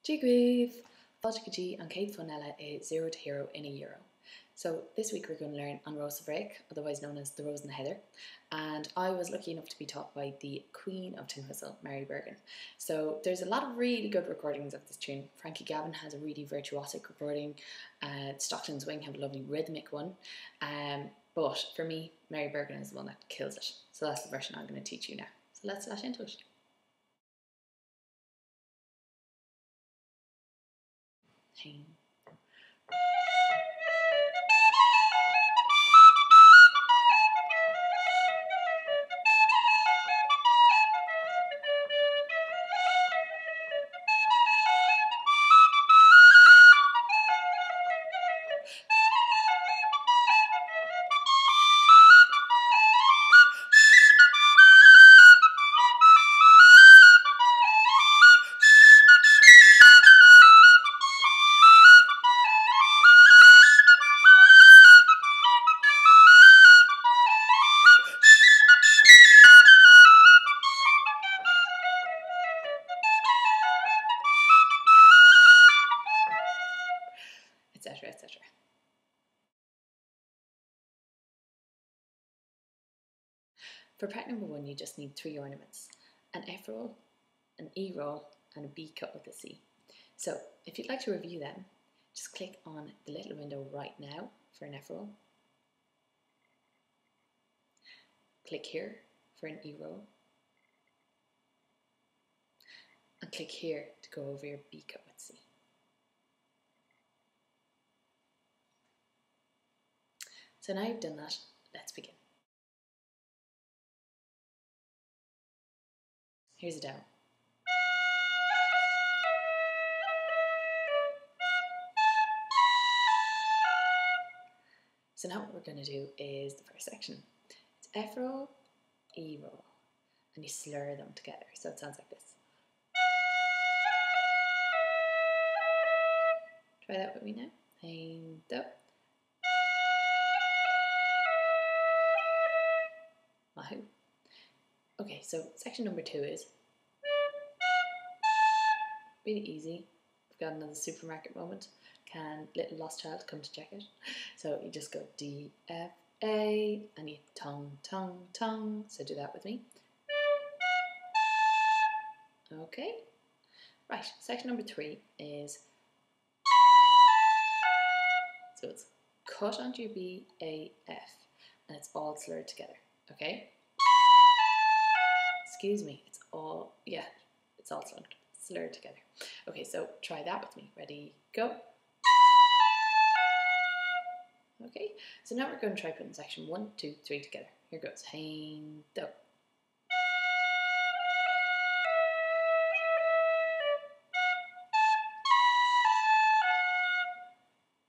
G-Grieve! Fáilte an céad fanella is 0 to hero in a euro. So this week we're going to learn on Rós Sa, otherwise known as the Rose and the Heather, and I was lucky enough to be taught by the Queen of Tin Whistle, Mary Bergen. So there's a lot of really good recordings of this tune. Frankie Gavin has a really virtuosic recording, Stockton's Wing have a lovely rhythmic one, but for me, Mary Bergen is the one that kills it. So that's the version I'm going to teach you now. So let's slash into it. Hein. Etc, etc. For part number 1, you just need 3 ornaments: an F roll, an E roll, and a B cut with a C. So if you'd like to review them, just click on the little window right now for an F roll. Click here for an E roll. And click here to go over your B cut with C. So now you've done that, let's begin. Here's a demo. So now what we're going to do is the first section. It's F roll, E roll, and you slur them together. So it sounds like this. Try that with me now. And up. Wahoo. Okay, so section number 2 is really easy. We've got another supermarket moment. Can little lost child come to check it? So you just go D, F, A, and you tongue, tongue, tongue. So do that with me. Okay. Right, section number 3 is, so it's cut onto your B, A, F, and it's all slurred together, okay? Excuse me, it's all slurred together. Okay, so try that with me. Ready, go. Okay, so now we're going to try putting section 1, 2, 3 together. Here goes. Hein, do.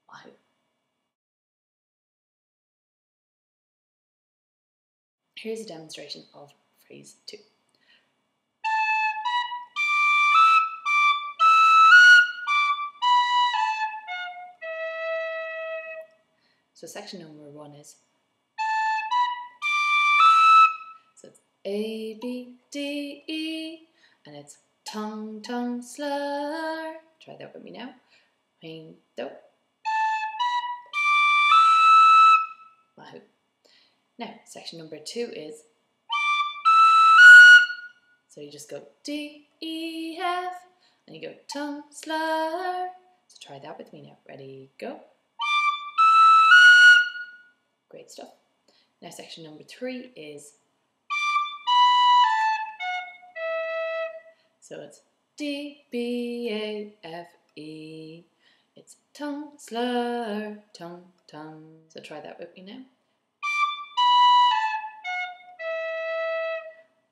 Wahoo. Here's a demonstration of phrase 2. So section number 1 is, so it's A, B, D, E, and it's tongue, tongue, slur. Try that with me now. Hein, do. Wahoo. Now, section number 2 is, so you just go D, E, F, and you go tongue, slur. So try that with me now. Ready, go. Great stuff. Now section number 3 is, so it's D, B, A, F, E. It's tongue, slur, tongue, tongue. So try that with me now.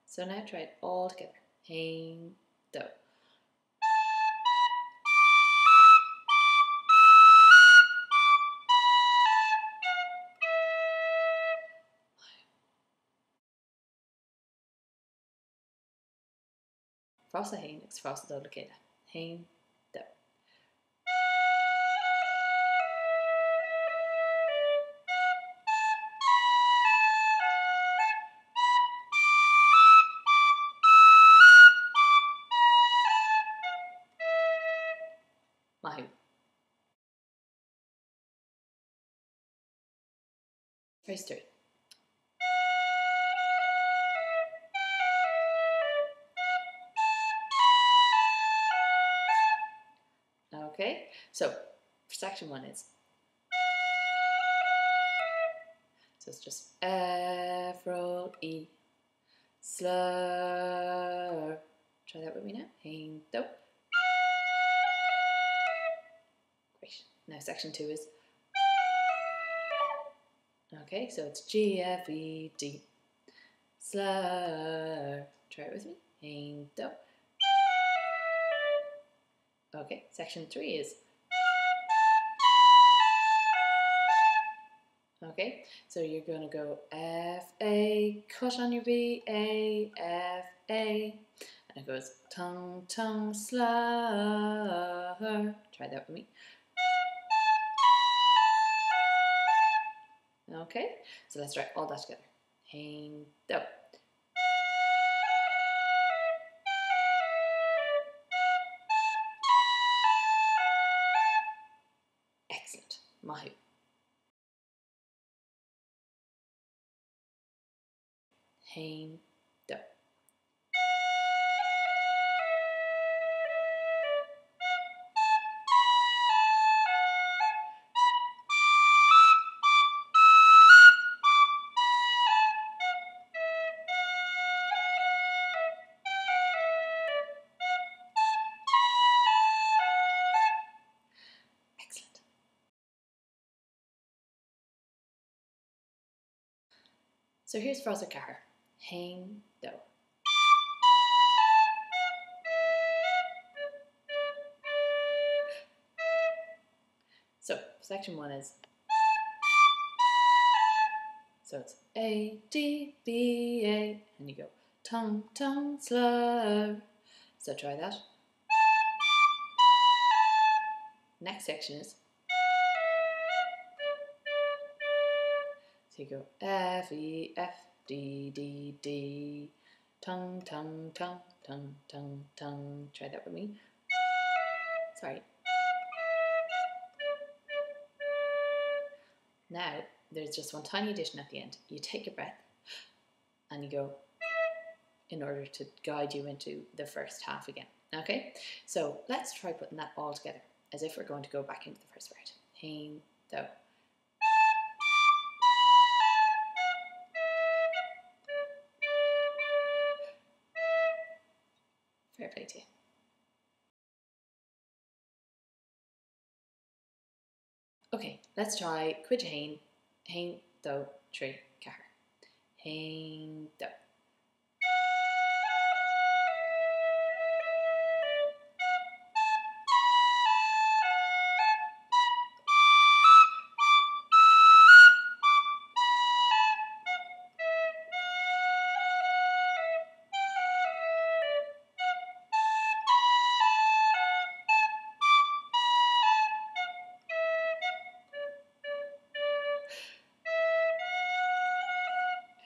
So now try it all together. Hein, do. Rós Sa hain agus Rós Sa céile. Hein, do. Phrase 3. Okay, so for section 1 is, so it's just bhFraoch, E, slur. Try that with me now. Hein, do. Great. Now section 2 is, okay, so it's G, F, E, D, slur. Try it with me. Hein, do. Okay, section 3 is, okay, so you're going to go F, A, cut on your B, A, F, A, and it goes tongue, tongue, slur. Try that with me. Okay, so let's try all that together. Hein, do. Excellent. Mahu. Hein, do. Excellent. So here's Rós Sa. Hein, do. So section 1 is, so it's A, D, B, A, and you go tongue, tongue, slur. So try that. Next section is, so you go F, E, F, D, D, D, tongue, tongue, tongue, tongue, tongue, tongue. Try that with me. Sorry. Now, there's just one tiny addition at the end. You take a breath and you go, in order to guide you into the first half again. Okay? So let's try putting that all together as if we're going to go back into the first word. Hein, do. Fair play to you. Okay, let's try Cuid Hein, Hein, do, Trí, Cahar. Hein, do.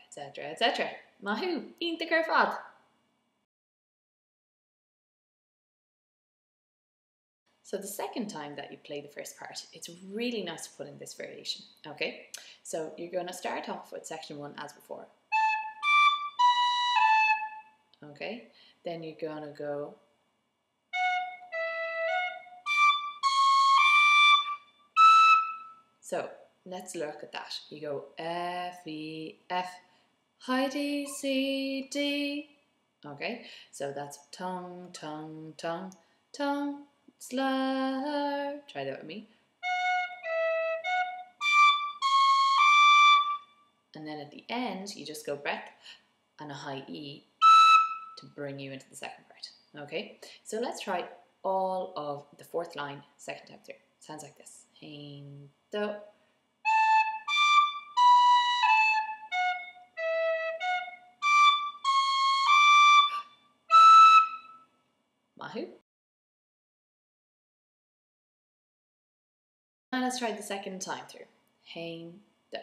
Etc, etc. Mahu, eat the curfad. So the second time that you play the first part, it's really nice to put in this variation, okay? So you're going to start off with section 1 as before. Okay, then you're going to go so let's look at that. You go F, E, F, high D, C, D. Okay, so that's tongue, tongue, tongue, tongue, slur. Try that with me. And then at the end, you just go breath and a high E to bring you into the second part. Okay, so let's try all of the fourth line, second time through. Sounds like this. Hein, do. Mahu. Now let's try the second time through. Hein, do.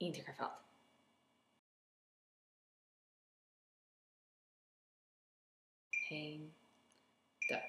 iontar ar fad. Hain, do.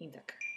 Iontar.